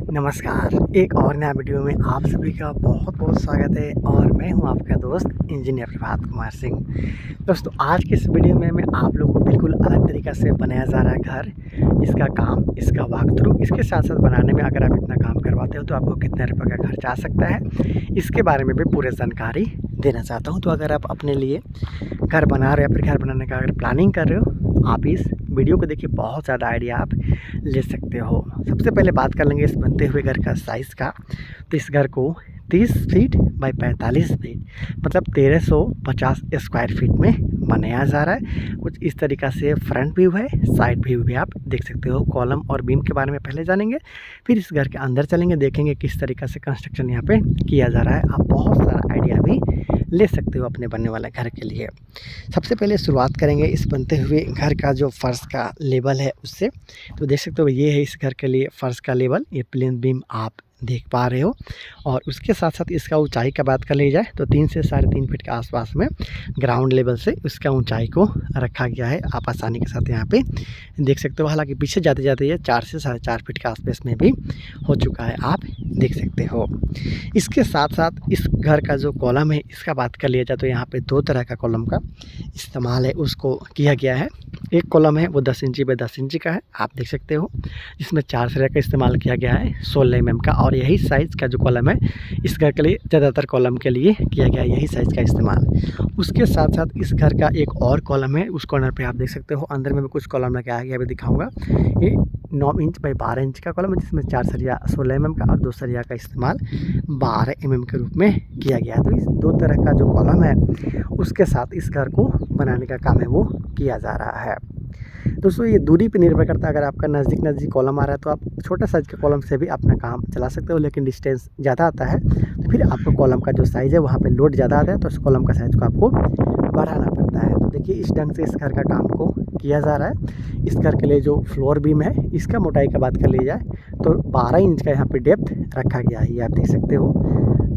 नमस्कार। एक और नया वीडियो में आप सभी का बहुत बहुत स्वागत है और मैं हूं आपका दोस्त इंजीनियर प्रभात कुमार सिंह। दोस्तों, आज के इस वीडियो में मैं आप लोगों को बिल्कुल अलग तरीक़ा से बनाया जा रहा है घर, इसका काम, इसका वॉक थ्रू, इसके साथ साथ बनाने में अगर आप इतना काम करवाते हो तो आपको कितने रुपये का खर्चा आ सकता है, इसके बारे में भी पूरी जानकारी देना चाहता हूँ। तो अगर आप अपने लिए घर बना रहे हो या फिर घर बनाने का अगर प्लानिंग कर रहे हो, आप इस वीडियो को देखिए, बहुत ज़्यादा आइडिया आप ले सकते हो। सबसे पहले बात कर लेंगे इस बनते हुए घर का साइज़ का। तो इस घर को 30 फीट बाई 45 फीट मतलब 1350 स्क्वायर फीट में बनाया जा रहा है। कुछ इस तरीक़ा से फ्रंट व्यू है, साइड व्यू भी आप देख सकते हो। कॉलम और बीम के बारे में पहले जानेंगे, फिर इस घर के अंदर चलेंगे, देखेंगे किस तरीक़ा से कंस्ट्रक्शन यहाँ पे किया जा रहा है। आप बहुत सारा आइडिया भी ले सकते हो अपने बनने वाले घर के लिए। सबसे पहले शुरुआत करेंगे इस बनते हुए घर का जो फ़र्श का लेवल है उससे। तो देख सकते हो ये है इस घर के लिए फ़र्श का लेवल, ये प्लेन बीम आप देख पा रहे हो। और उसके साथ साथ इसका ऊंचाई का बात कर ली जाए तो 3 से 3.5 फीट के आसपास में ग्राउंड लेवल से इसका ऊंचाई को रखा गया है। आप आसानी के साथ यहाँ पे देख सकते हो। हालांकि पीछे जाते जाते ये 4 से 4.5 फीट के आसपास में भी हो चुका है, आप देख सकते हो। इसके साथ साथ इस घर का जो कॉलम है इसका बात कर लिया जाए तो यहाँ पे 2 तरह का कॉलम का इस्तेमाल है, उसको किया गया है। एक कॉलम है वो 10 इंची बाई 10 इंची का है, आप देख सकते हो। इसमें 4 सिरे का इस्तेमाल किया गया है 16 mm का, और यही साइज़ का जो कॉलम है इस घर के लिए ज़्यादातर कॉलम के लिए किया गया है, यही साइज़ का इस्तेमाल। उसके साथ साथ इस घर का एक और कॉलम है, उस कॉर्नर पे आप देख सकते हो। अंदर में भी कुछ कॉलम लगाया गया, अभी दिखाऊंगा। ये 9 इंच बाई 12 इंच का कॉलम है, जिसमें 4 सरिया 16 mm का और 2 सरिया का इस्तेमाल 12 mm के रूप में किया गया है। तो इस 2 तरह का जो कॉलम है उसके साथ इस घर को बनाने का काम है वो किया जा रहा है। दोस्तों, ये दूरी पे निर्भर करता है। अगर आपका नज़दीक कॉलम आ रहा है तो आप छोटा साइज़ के कॉलम से भी अपना काम चला सकते हो, लेकिन डिस्टेंस ज़्यादा आता है तो फिर आपको कॉलम का जो साइज़ है वहाँ पे लोड ज़्यादा आता है, तो उस कॉलम का साइज़ को आपको बढ़ाना पड़ता है। तो देखिए, इस ढंग से इस घर का काम को किया जा रहा है। इस घर के लिए जो फ्लोर बीम है इसका मोटाई का बात कर ली जाए तो 12 इंच का यहाँ पे डेप्थ रखा गया है, ये आप देख सकते हो।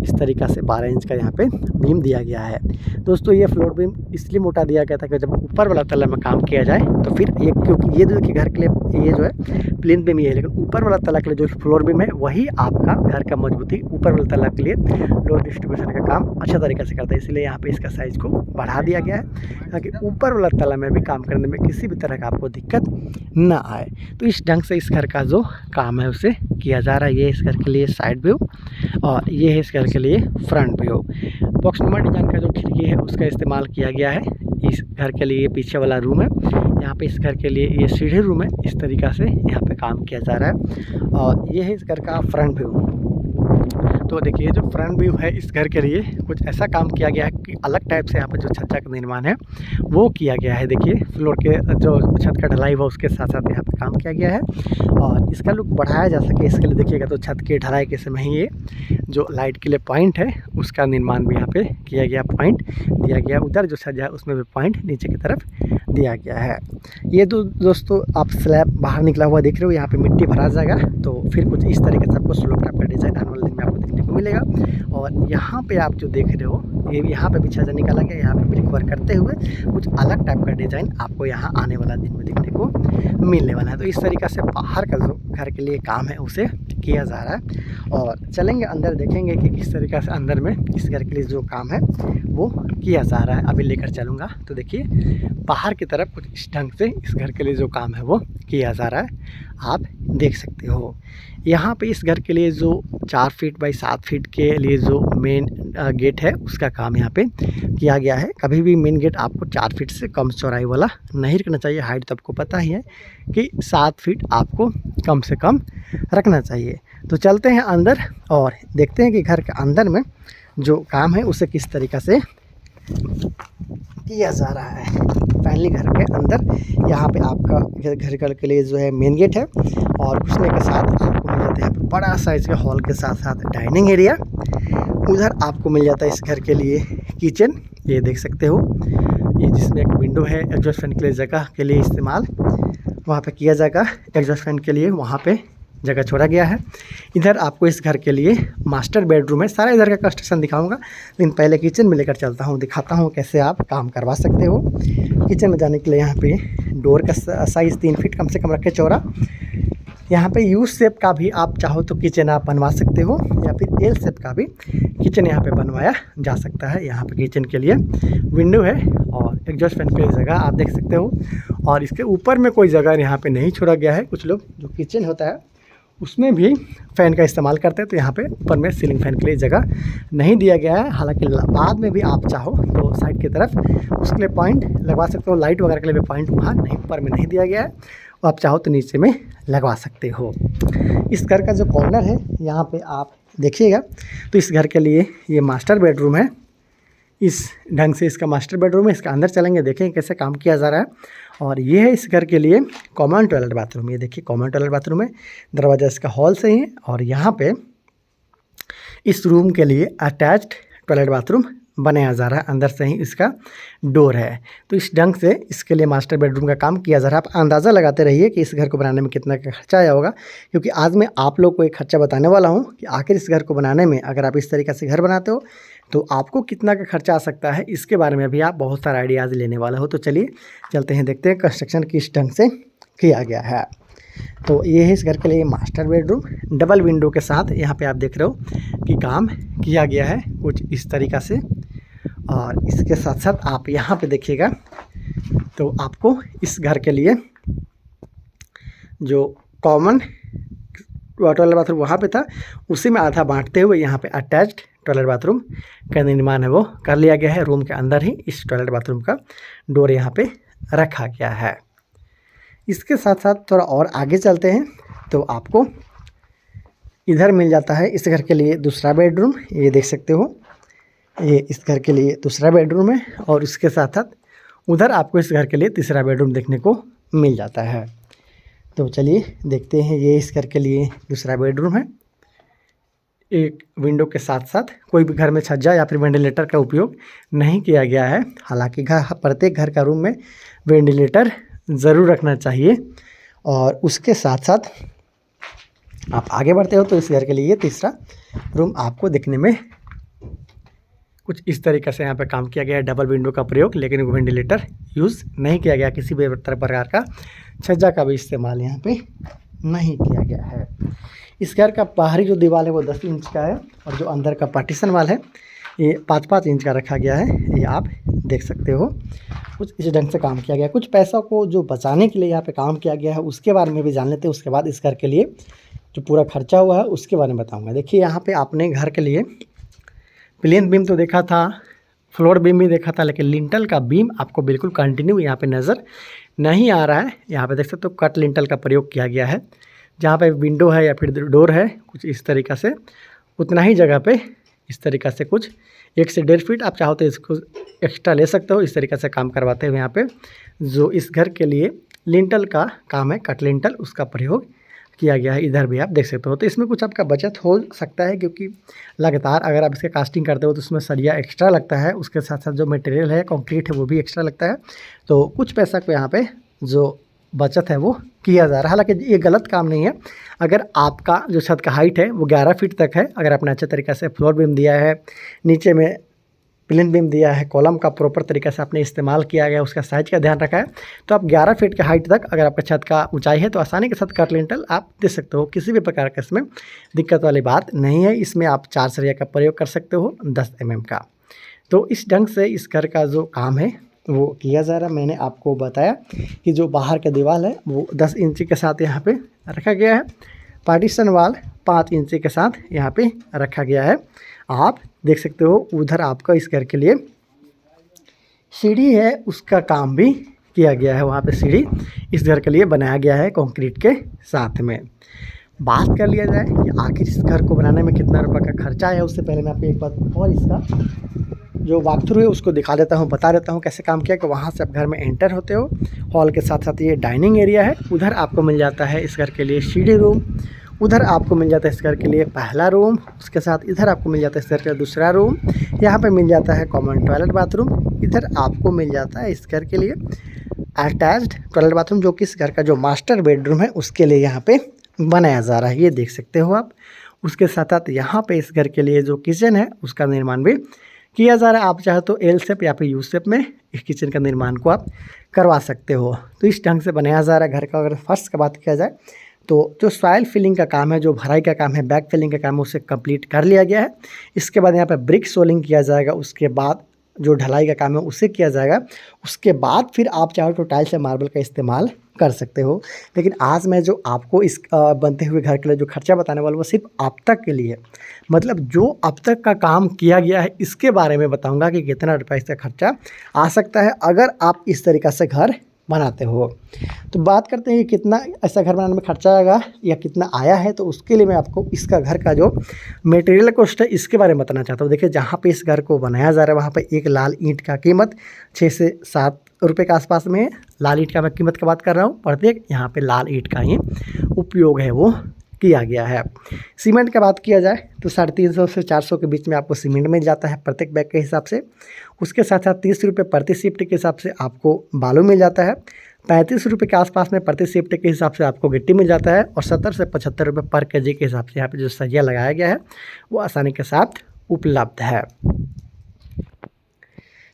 इस तरीक़ा से 12 इंच का यहाँ पे बीम दिया गया है। दोस्तों, ये फ्लोर बीम इसलिए मोटा दिया गया था कि जब ऊपर वाला तला में काम किया जाए तो फिर ये, क्योंकि ये जो कि घर के लिए ये जो है प्लेन बीम ही है, लेकिन ऊपर वाला तला के लिए जो फ्लोर बीम है वही आपका घर का मजबूती ऊपर वाले तला के लिए लोड डिस्ट्रीब्यूशन का काम अच्छा तरीक़े से करता है। इसलिए यहाँ पे इसका साइज़ को बढ़ा दिया गया है ताकि ऊपर वाला तला में भी काम करने में किसी भी तरह का आपको दिक्कत ना आए। तो इस ढंग से इस घर का जो काम है उसे किया जा रहा है। ये इस घर के लिए साइड व्यू और ये है इस घर के लिए फ्रंट व्यू। बॉक्स नुमा डिज़ाइन का जो खिड़की है उसका इस्तेमाल किया गया है। इस घर के लिए पीछे वाला रूम है, यहाँ पे इस घर के लिए ये सीढ़ी रूम है। इस तरीक़ा से यहाँ पे काम किया जा रहा है। और ये है इस घर का फ्रंट व्यू। तो देखिए, जो फ्रंट व्यू है इस घर के लिए कुछ ऐसा काम किया गया है कि अलग टाइप से यहाँ पे जो छज्जा का निर्माण है वो किया गया है। देखिए, फ्लोर के जो छत का ढलाई हुआ उसके साथ साथ यहाँ पे काम किया गया है और इसका लुक बढ़ाया जा सके इसके लिए देखिएगा तो छत के ढलाई के समय ही ये जो लाइट के लिए पॉइंट है उसका निर्माण भी यहाँ पे किया गया, पॉइंट दिया गया। उधर जो छज्जा है उसमें भी पॉइंट नीचे की तरफ दिया गया है। ये तो दोस्तों आप स्लैब बाहर निकला हुआ देख रहे हो, यहाँ पे मिट्टी भरा जाएगा तो फिर कुछ इस तरीके से आपको स्लोप टाइप का डिज़ाइन आने वाले दिन में आपको देखने को मिलेगा। और यहाँ पे आप जो देख रहे हो ये यहाँ पे भी छज्जा निकाला गया, यहाँ पे ब्रिक वर्क करते हुए कुछ अलग टाइप का डिज़ाइन आपको यहाँ आने वाला दिन में देखने को मिलने वाला है। तो इस तरीक़े से बाहर का जो घर के लिए काम है उसे किया जा रहा है। और चलेंगे अंदर, देखेंगे कि किस तरीक़े से अंदर में इस घर के लिए जो काम है वो किया जा रहा है। अभी लेकर चलूँगा। तो देखिए, बाहर की तरफ कुछ इस ढंग से इस घर के लिए जो काम है वो किया जा रहा है, आप देख सकते हो। यहाँ पे इस घर के लिए जो 4 फीट बाई 7 फीट के लिए जो मेन गेट है उसका काम यहाँ पे किया गया है। कभी भी मेन गेट आपको 4 फीट से कम चौड़ाई वाला नहीं रखना चाहिए। हाइट तो आपको पता ही है कि 7 फीट आपको कम से कम रखना चाहिए। तो चलते हैं अंदर और देखते हैं कि घर के अंदर में जो काम है उसे किस तरीक़े से किया जा रहा है। फाइनली घर के अंदर यहाँ पे आपका घर के लिए जो है मेन गेट है और घुसने के साथ आपको मिल जाता है यहाँ पे बड़ा साइज के हॉल के साथ साथ डाइनिंग एरिया। उधर आपको मिल जाता है इस घर के लिए किचन, ये देख सकते हो। ये जिसमें एक विंडो है, एग्जॉस्ट फैन के लिए जगह के लिए इस्तेमाल वहाँ पे किया जाएगा। एग्जॉस्ट फैन के लिए वहाँ पे जगह छोड़ा गया है। इधर आपको इस घर के लिए मास्टर बेडरूम है। सारा इधर का कंस्ट्रक्शन दिखाऊंगा, लेकिन पहले किचन में लेकर चलता हूँ, दिखाता हूँ कैसे आप काम करवा सकते हो। किचन में जाने के लिए यहाँ पे डोर का साइज़ 3 फीट कम से कम रखे चौड़ा। यहाँ पे यू शेप का भी आप चाहो तो किचन आप बनवा सकते हो, या फिर एल शेप का भी किचन यहाँ पे बनवाया जा सकता है। यहाँ पे किचन के लिए विंडो है और एग्जॉस्ट फैन के लिए जगह आप देख सकते हो, और इसके ऊपर में कोई जगह यहाँ पे नहीं छोड़ा गया है। कुछ लोग जो किचन होता है उसमें भी फ़ैन का इस्तेमाल करते हैं, तो यहाँ पे ऊपर में सीलिंग फ़ैन के लिए जगह नहीं दिया गया है। हालांकि बाद में भी आप चाहो तो साइड की तरफ उसके लिए पॉइंट लगवा सकते हो, लाइट वगैरह के लिए भी पॉइंट वहाँ नहीं ऊपर में नहीं दिया गया है, आप चाहो तो नीचे में लगवा सकते हो। इस घर का जो कॉर्नर है यहाँ पे आप देखिएगा, तो इस घर के लिए ये मास्टर बेडरूम है। इस ढंग से इसका मास्टर बेडरूम है। इसका अंदर चलेंगे, देखें कैसे काम किया जा रहा है। और ये है इस घर के लिए कॉमन टॉयलेट बाथरूम। ये देखिए कॉमन टॉयलेट बाथरूम है, दरवाज़ा इसका हॉल से ही है। और यहाँ पे इस रूम के लिए अटैच्ड टॉयलेट बाथरूम बनाया जा रहा है, अंदर से ही इसका डोर है। तो इस ढंग से इसके लिए मास्टर बेडरूम का काम किया जा रहा है। आप अंदाज़ा लगाते रहिए कि इस घर को बनाने में कितना खर्चा आया होगा, क्योंकि आज मैं आप लोग को एक खर्चा बताने वाला हूँ कि आखिर इस घर को बनाने में अगर आप इस तरीक़े से घर बनाते हो तो आपको कितना का खर्चा आ सकता है, इसके बारे में भी आप बहुत सारे आइडियाज़ लेने वाले हो। तो चलिए चलते हैं, देखते हैं कंस्ट्रक्शन किस ढंग से किया गया है। तो ये है इस घर के लिए मास्टर बेडरूम, डबल विंडो के साथ यहाँ पे आप देख रहे हो कि काम किया गया है कुछ इस तरीक़ा से। और इसके साथ साथ आप यहाँ पे देखिएगा तो आपको इस घर के लिए जो कॉमन टॉयलेट बाथरूम वहाँ पे था, उसी में आधा बांटते हुए यहाँ पे अटैच्ड टॉयलेट बाथरूम का निर्माण है वो कर लिया गया है। रूम के अंदर ही इस टॉयलेट बाथरूम का डोर यहाँ पे रखा गया है। इसके साथ साथ थोड़ा और आगे चलते हैं तो आपको इधर मिल जाता है इस घर के लिए दूसरा बेडरूम। ये देख सकते हो, ये इस घर के लिए दूसरा बेडरूम है। और इसके साथ साथ उधर आपको इस घर के लिए तीसरा बेडरूम देखने को मिल जाता है। तो चलिए देखते हैं, ये इस घर के लिए दूसरा बेडरूम है। एक विंडो के साथ साथ कोई भी घर में छज्जा या फिर वेंटिलेटर का उपयोग नहीं किया गया है। हालांकि प्रत्येक घर का रूम में वेंटिलेटर ज़रूर रखना चाहिए। और उसके साथ साथ आप आगे बढ़ते हो तो इस घर के लिए तीसरा रूम आपको देखने में कुछ इस तरीके से यहाँ पे काम किया गया है। डबल विंडो का प्रयोग, लेकिन वेंटिलेटर यूज़ नहीं किया गया, किसी भी प्रकार का छज्जा का भी इस्तेमाल यहाँ पे नहीं किया गया है। इस घर का बाहरी जो दीवार है वो 10 इंच का है, और जो अंदर का पार्टीशन वाल है ये 5-5 इंच का रखा गया है। ये आप देख सकते हो, कुछ इस ढंग से काम किया गया है। कुछ पैसों को जो बचाने के लिए यहाँ पे काम किया गया है उसके बारे में भी जान लेते हैं। उसके बाद इस घर के लिए जो पूरा खर्चा हुआ है उसके बारे में बताऊँगा। देखिए यहाँ पर आपने घर के लिए प्लेन बीम तो देखा था, फ्लोर बीम भी देखा था, लेकिन लिंटल का बीम आपको बिल्कुल कंटिन्यू यहाँ पे नज़र नहीं आ रहा है। यहाँ पे देख सकते हो कट लिंटल का प्रयोग किया गया है। जहाँ पे विंडो है या फिर डोर है कुछ इस तरीक़ा से, उतना ही जगह पे इस तरीक़ा से कुछ 1 से 1.5 फीट आप चाहो तो इसको एक्स्ट्रा ले सकते हो। इस तरीक़े से काम करवाते हुए यहाँ पे जो इस घर के लिए लिंटल का काम है, कट लिंटल, उसका प्रयोग किया गया है। इधर भी आप देख सकते हो। तो इसमें कुछ आपका बचत हो सकता है, क्योंकि लगातार अगर आप इसके कास्टिंग करते हो तो उसमें सरिया एक्स्ट्रा लगता है। उसके साथ साथ जो मटेरियल है कंक्रीट है वो भी एक्स्ट्रा लगता है। तो कुछ पैसा को यहाँ पे जो बचत है वो किया जा रहा है। हालांकि ये गलत काम नहीं है। अगर आपका जो छत का हाइट है वो 11 फीट तक है, अगर आपने अच्छे तरीके से फ्लोर बीम दिया है, नीचे में प्लेन बीम दिया है, कॉलम का प्रॉपर तरीके से आपने इस्तेमाल किया गया, उसका साइज का ध्यान रखा है, तो आप 11 फीट के हाइट तक अगर आपका छत का ऊंचाई है तो आसानी के साथ कट लिंटल आप दे सकते हो। किसी भी प्रकार का इसमें दिक्कत वाली बात नहीं है। इसमें आप 4 सरिया का प्रयोग कर सकते हो 10 mm का। तो इस ढंग से इस घर का जो काम है वो किया जा रहा है। मैंने आपको बताया कि जो बाहर का दीवार है वो 10 इंच के साथ यहाँ पे रखा गया है। पार्टीशन वाल 5 इंच के साथ यहाँ पे रखा गया है। आप देख सकते हो उधर आपका इस घर के लिए सीढ़ी है, उसका काम भी किया गया है। वहाँ पे सीढ़ी इस घर के लिए बनाया गया है कंक्रीट के साथ में। बात कर लिया जाए कि आखिर इस घर को बनाने में कितना रुपये का खर्चा है, उससे पहले मैं आपको एक बात और इसका जो वॉक थ्रू है उसको दिखा देता हूँ, बता देता हूँ कैसे काम किया। कि वहाँ से आप घर में एंटर होते हो, हॉल के साथ साथ ये डाइनिंग एरिया है, उधर आपको मिल जाता है इस घर के लिए सीढ़ी रूम, उधर आपको मिल जाता है इस घर के लिए पहला रूम, उसके साथ इधर आपको मिल जाता है इस घर का दूसरा रूम, यहाँ पे मिल जाता है कॉमन टॉयलेट बाथरूम, इधर आपको मिल जाता है इस घर के लिए अटैच्ड टॉयलेट बाथरूम, जो कि इस घर का जो मास्टर बेडरूम है उसके लिए यहाँ पे बनाया जा रहा है। ये देख सकते हो आप। उसके साथ साथ यहाँ पे इस घर के लिए जो किचन है उसका निर्माण भी किया जा रहा है। आप चाहे तो एल शेप या फिर यू शेप में इस किचन का निर्माण को आप करवा सकते हो। तो इस ढंग से बनाया जा रहा है घर का। अगर फर्श की बात किया जाए तो जो सॉइल फिलिंग का काम है, जो भराई का काम है, बैक फिलिंग का काम है, उसे कंप्लीट कर लिया गया है। इसके बाद यहाँ पे ब्रिक सोलिंग किया जाएगा, उसके बाद जो ढलाई का काम है उसे किया जाएगा। उसके बाद फिर आप चाहो तो टाइल्स या मार्बल का इस्तेमाल कर सकते हो। लेकिन आज मैं जो आपको इस बनते हुए घर के लिए जो खर्चा बताने वाला हूँ वो सिर्फ अब तक के लिए, मतलब जो अब तक का काम किया गया है इसके बारे में बताऊंगा कि कितना रुपये इसका खर्चा आ सकता है अगर आप इस तरीक़ा से घर बनाते हो। तो बात करते हैं कि कितना ऐसा घर बनाने में खर्चा आएगा या कितना आया है। तो उसके लिए मैं आपको इसका घर का जो मटेरियल कॉस्ट है इसके बारे में बताना चाहता हूँ। देखिए, जहाँ पे इस घर को बनाया जा रहा है वहाँ पे एक लाल ईंट का कीमत 6 से 7 रुपये के आसपास में है। लाल ईंट का मैं कीमत की बात कर रहा हूँ, प्रत्येक यहाँ पे लाल ईंट का ही उपयोग है वो किया गया है। सीमेंट की बात किया जाए तो 350 से 400 के बीच में आपको सीमेंट मिल जाता है प्रत्येक बैग के हिसाब से। उसके साथ साथ 30 रुपये प्रति शिफ्ट के हिसाब से आपको बालू मिल जाता है। 35 रुपये के आसपास में प्रति शिफ्ट के हिसाब से आपको गिट्टी मिल जाता है। और 70 से 75 रुपये पर केजी के हिसाब से यहाँ पे जो सरिया लगाया गया है वो आसानी के साथ उपलब्ध है।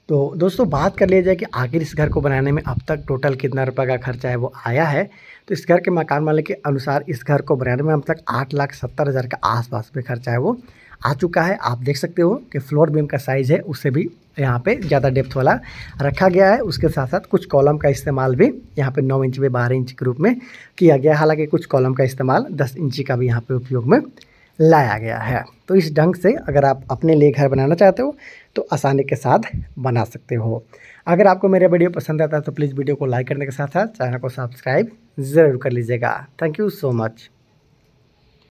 तो दोस्तों, बात कर लिया जाए कि आखिर इस घर को बनाने में अब तक टोटल कितना रुपये का खर्चा है वो आया है। तो इस घर के मकान मालिक के अनुसार इस घर को बनाने में अब तक 8,70,000 के आसपास में खर्चा है वो आ चुका है। आप देख सकते हो कि फ्लोर बीम का साइज़ है उससे भी यहाँ पे ज़्यादा डेप्थ वाला रखा गया है। उसके साथ साथ कुछ कॉलम का इस्तेमाल भी यहाँ पे 9 इंच में 12 इंच के रूप में किया गया है। हालांकि कुछ कॉलम का इस्तेमाल 10 इंची का भी यहाँ पे उपयोग में लाया गया है। तो इस ढंग से अगर आप अपने लिए घर बनाना चाहते हो तो आसानी के साथ बना सकते हो। अगर आपको मेरा वीडियो पसंद आता है तो प्लीज़ वीडियो को लाइक करने के साथ साथ चैनल को सब्सक्राइब ज़रूर कर लीजिएगा। Thank you so much.